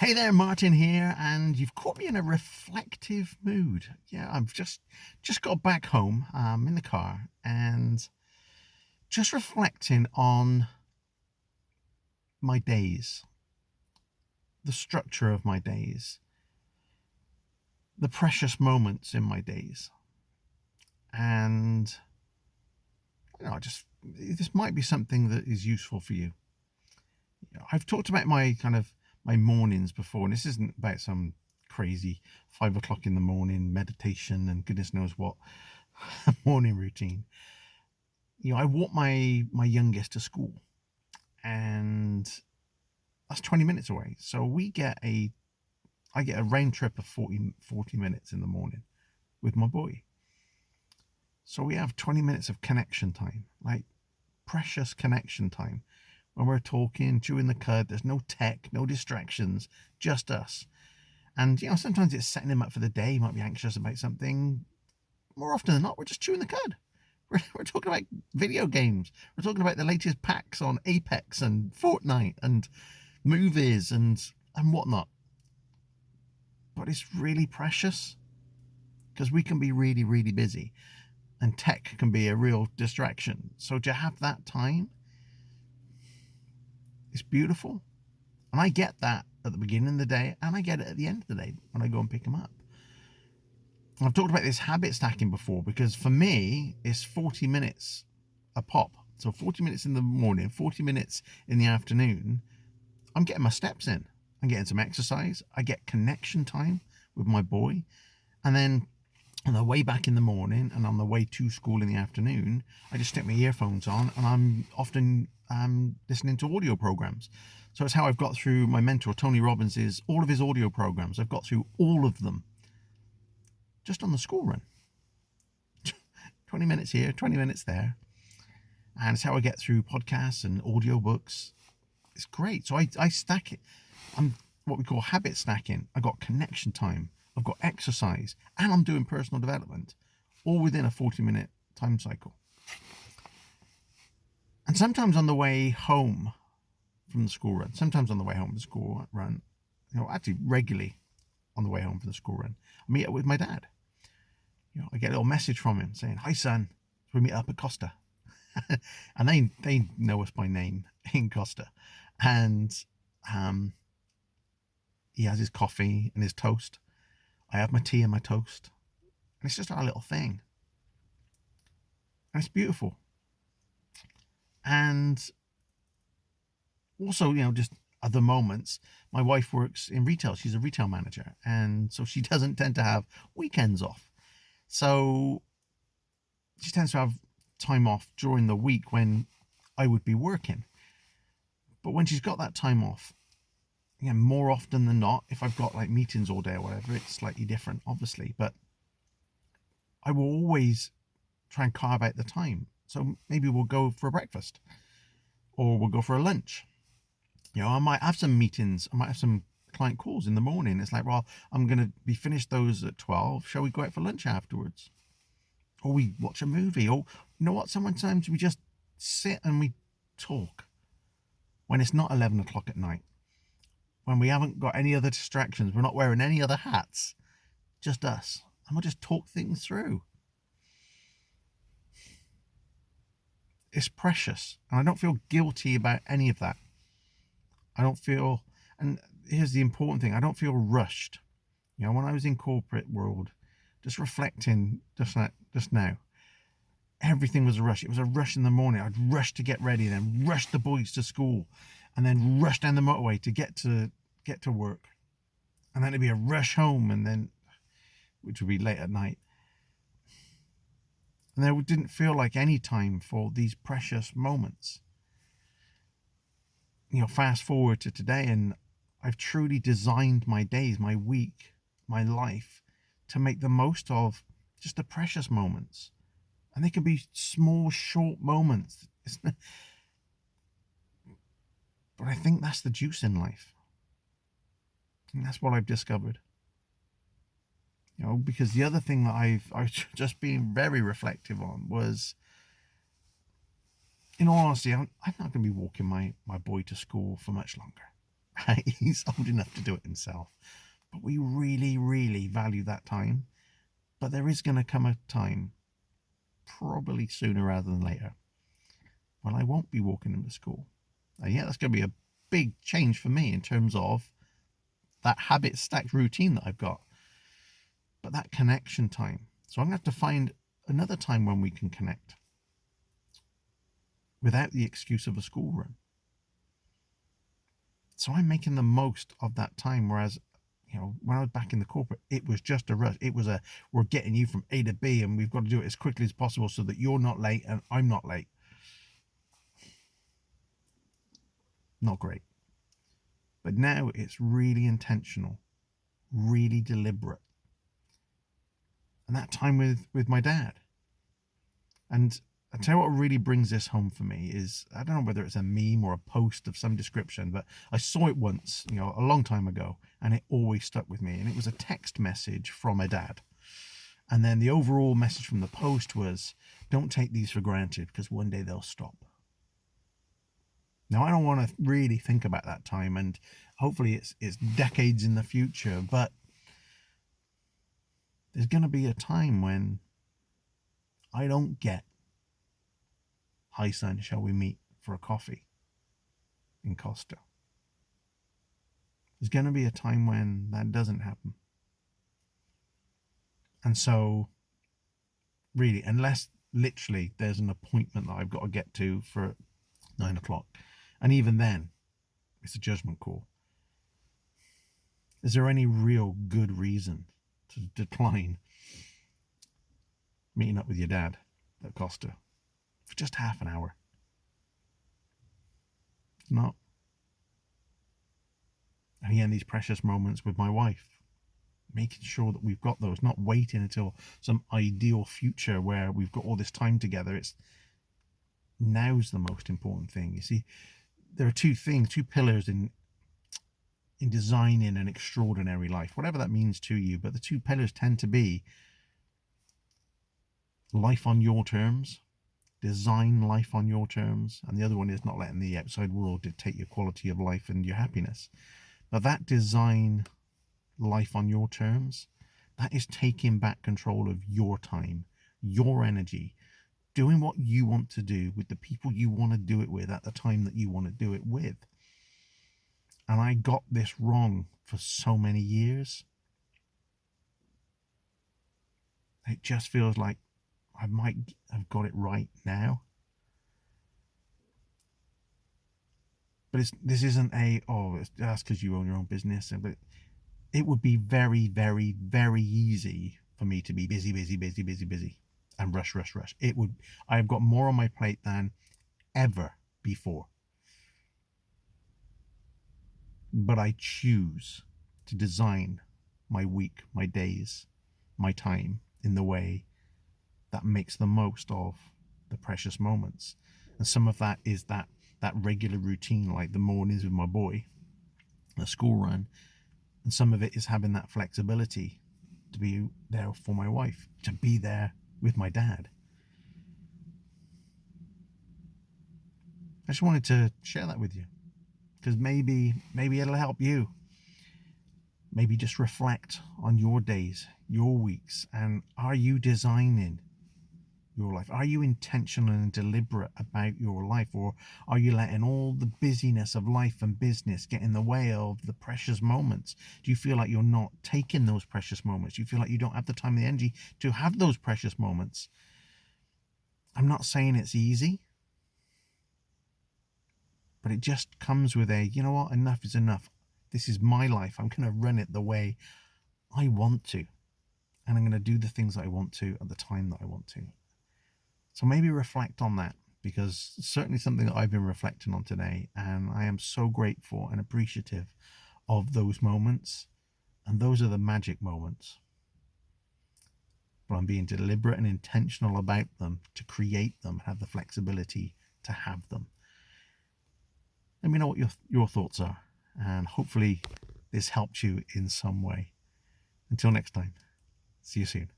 Hey there, Martin here, and you've caught me in a reflective mood. Yeah, I've just got back home, in the car, and just reflecting on my days, the structure of my days, the precious moments in my days, and this might be something that is useful for you. I've talked about my mornings before, and this isn't about some crazy 5 o'clock in the morning meditation and goodness knows what morning routine. I walk my youngest to school, and that's 20 minutes away. So I get a round trip of 40 minutes in the morning with my boy. So we have 20 minutes of connection time, like precious connection time, when we're talking, chewing the cud. There's no tech, no distractions, just us. And sometimes it's setting him up for the day. He might be anxious about something. More often than not, we're just chewing the cud. We're talking about video games. We're talking about the latest packs on Apex and Fortnite and movies and whatnot. But it's really precious because we can be really, really busy, and tech can be a real distraction. So to have that time, it's beautiful. And I get that at the beginning of the day, and I get it at the end of the day when I go and pick them up. I've talked about this habit stacking before, because for me, it's 40 minutes a pop. So 40 minutes in the morning, 40 minutes in the afternoon, I'm getting my steps in. I'm getting some exercise. I get connection time with my boy. And then on the way back in the morning and on the way to school in the afternoon, I just stick my earphones on, and I'm often listening to audio programs. So it's how I've got through my mentor, Tony Robbins', all of his audio programs. I've got through all of them just on the school run. 20 minutes here, 20 minutes there. And it's how I get through podcasts and audiobooks. It's great. So I stack it. I'm what we call habit stacking. I've got connection time, I've got exercise, and I'm doing personal development, all within a 40-minute time cycle. And sometimes on the way home from the school run, actually regularly on the way home from the school run, I meet up with my dad. I get a little message from him saying, "Hi, son, we meet up at Costa." And they know us by name in Costa. And he has his coffee and his toast. I have my tea and my toast. And it's just our little thing. And it's beautiful. And also, just other moments. My wife works in retail. She's a retail manager. And so she doesn't tend to have weekends off. So she tends to have time off during the week when I would be working. But when she's got that time off, more often than not, if I've got like meetings all day or whatever, it's slightly different, obviously. But I will always try and carve out the time. So maybe we'll go for a breakfast, or we'll go for a lunch. I might have some meetings. I might have some client calls in the morning. It's like, well, I'm going to be finished those at 12. Shall we go out for lunch afterwards? Or we watch a movie? Or you know what? Sometimes we just sit and we talk when it's not 11 o'clock at night, when we haven't got any other distractions. We're not wearing any other hats, just us. And we'll just talk things through. It's precious. And I don't feel guilty about any of that. I don't feel, and here's the important thing, I don't feel rushed. When I was in corporate world, just reflecting just now, everything was a rush. It was a rush in the morning. I'd rush to get ready, then rush the boys to school, and then rush down the motorway to get to work. And then it'd be a rush home, and then, which would be late at night. And there didn't feel like any time for these precious moments. Fast forward to today, and I've truly designed my days, my week, my life to make the most of just the precious moments. And they can be small, short moments. But I think that's the juice in life. And that's what I've discovered. Because the other thing that I've just been very reflective on was, in all honesty, I'm not going to be walking my boy to school for much longer. He's old enough to do it himself. But we really, really value that time. But there is going to come a time, probably sooner rather than later, when I won't be walking him to school. And yeah, that's going to be a big change for me in terms of that habit stacked routine that I've got. But that connection time. So I'm going to have to find another time when we can connect without the excuse of a school run. So I'm making the most of that time, whereas, when I was back in the corporate, it was just a rush. It was we're getting you from A to B and we've got to do it as quickly as possible so that you're not late and I'm not late. Not great. But now it's really intentional, really deliberate. And that time with my dad. And I tell you what really brings this home for me is, I don't know whether it's a meme or a post of some description, but I saw it once, a long time ago, and it always stuck with me. And it was a text message from a dad. And then the overall message from the post was, don't take these for granted because one day they'll stop. Now, I don't want to really think about that time, and hopefully it's decades in the future, but there's going to be a time when I don't get, hi son, shall we meet for a coffee in Costa? There's going to be a time when that doesn't happen. And so, really, unless literally there's an appointment that I've got to get to for 9 o'clock, and even then, it's a judgment call. Is there any real good reason to decline meeting up with your dad at Costa for just half an hour? Not. And again, these precious moments with my wife, making sure that we've got those, not waiting until some ideal future where we've got all this time together. It's now's the most important thing. You see, there are two pillars in designing an extraordinary life, whatever that means to you. But the two pillars tend to be life on your terms, design life on your terms, and the other one is not letting the outside world dictate your quality of life and your happiness. But that design life on your terms, that is taking back control of your time, your energy, doing what you want to do with the people you want to do it with at the time that you want to do it with. And I got this wrong for so many years. It just feels like I might have got it right now. But this isn't that's because you own your own business. But it would be very, very, very easy for me to be busy, and rush. I have got more on my plate than ever before. But I choose to design my week, my days, my time in the way that makes the most of the precious moments. And some of that is that regular routine, like the mornings with my boy, the school run. And some of it is having that flexibility to be there for my wife, to be there with my dad. I just wanted to share that with you because maybe it'll help you. Maybe just reflect on your days, your weeks, and are you designing your life? Are you intentional and deliberate about your life, or are you letting all the busyness of life and business get in the way of the precious moments? Do you feel like you're not taking those precious moments? Do you feel like you don't have the time and the energy to have those precious moments? I'm not saying it's easy, but it just comes with you know what, enough is enough. This is my life. I'm going to run it the way I want to, and I'm going to do the things that I want to at the time that I want to. So maybe reflect on that, because it's certainly something that I've been reflecting on today, and I am so grateful and appreciative of those moments, and those are the magic moments. But I'm being deliberate and intentional about them to create them, have the flexibility to have them. Let me know what your thoughts are, and hopefully this helps you in some way. Until next time, see you soon.